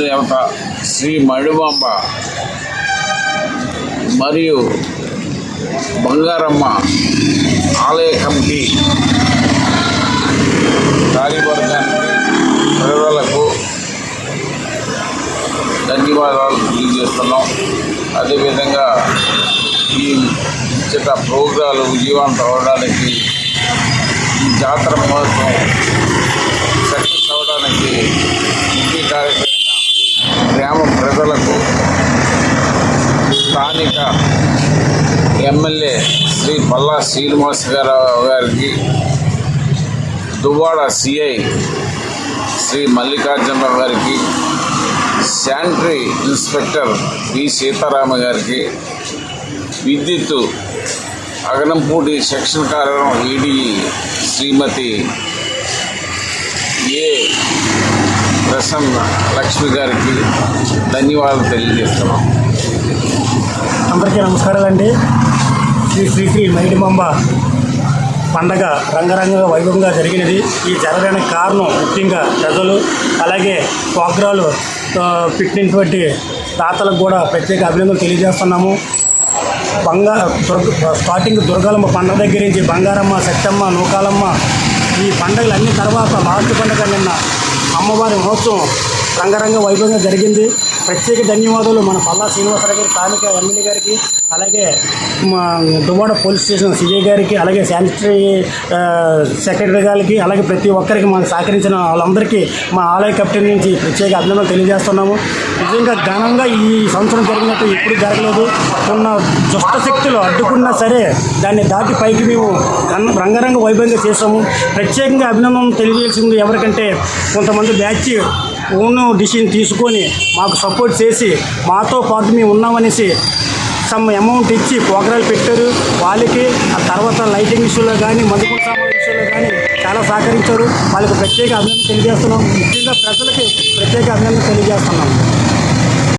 దేవత శ్రీ మడిమాంబ మరియు బంగారమ్మ ఆలయ కమిటీ కార్యవర్గానికి ప్రజలకు ధన్యవాదాలు తెలియజేస్తున్నాం. అదేవిధంగా ఈ ఇచ్చట ప్రోగ్రాలు విజయవంతం అవడానికి, ఈ జాతర మహోత్సవం సక్సెస్ అవడానికి ముఖ్య కార్యక్రమమైన గ్రామ ప్రజలకు, స్థానిక ఎమ్మెల్యే శ్రీ పల్లా శ్రీనివాస్ గారికి, దువ్వాడ సిఐ శ్రీ మల్లికార్జునరావు గారికి, శానిటరీ ఇన్స్పెక్టర్ వి సీతారామ గారికి, విద్యుత్ అగనంపూడి సెక్షన్ కార్యాలయం ఈడీ శ్రీమతి ఏ ప్రసన్న లక్ష్మి గారికి ధన్యవాదాలు తెలియజేస్తున్నాం. అందరికీ నమస్కారాలండి. శ్రీ మైడిమాంబ పండగ రంగరంగ వైభవంగా జరిగినది. ఈ జరగడానికి కారణం ముఖ్యంగా ప్రజలు, అలాగే ప్రోగ్రాలు పెట్టినటువంటి దాతలకు కూడా ప్రత్యేక అభినందనలు తెలియజేస్తున్నాము. స్టార్టింగ్ దుర్గలమ్మ పండగ దగ్గర నుంచి బంగారమ్మ, సత్యమ్మ, నూకాలమ్మ ఈ పండుగలు అన్ని తర్వాత లాస్ట్ పండుగ నిన్న అమ్మవారి మహోత్సవం రంగరంగ వైభవంగా జరిగింది. ప్రత్యేక ధన్యవాదాలు మన పల్లా శ్రీనివాసరావు గారి, స్థానిక ఎమ్మెల్యే గారికి, అలాగే మా దువ్వాడ పోలీస్ స్టేషన్ సిఐ గారికి, అలాగే శానిటరీ సెక్రటరీ గారికి, అలాగే ప్రతి ఒక్కరికి మాకు సహకరించిన వాళ్ళందరికీ మా ఆలయ కమిటీ నుంచి ప్రత్యేక అభినందనలు తెలియజేస్తున్నాము. నిజంగా ఘనంగా ఈ సంవత్సరం జరిగినట్టు ఎప్పుడు జరగలేదు. ఉన్న దుష్ట శక్తులు అడ్డుకున్నా సరే దాన్ని దాటి పైకి మేము రంగరంగ వైభవంగా చేసాము. ప్రత్యేకంగా అభినందనలు తెలియజేసింది ఎవరికంటే కొంతమంది బ్యాచ్ ఓన్ డిసిషన్ తీసుకొని మాకు సపోర్ట్ చేసి మాతో పాటు మేము ఉన్నామనేసి సమ్ అమౌంట్ ఇచ్చి ప్రోగ్రాలు పెట్టారు. వాళ్ళకి ఆ తర్వాత లైటింగ్ విషయంలో కానీ, మదుపు సామాన్ విషయంలో కానీ చాలా సహకరించారు. వాళ్ళకి ప్రత్యేక అభినందన తెలియజేస్తున్నాం. ముఖ్యంగా ప్రజలకి ప్రత్యేక అభినందన తెలియజేస్తున్నాం.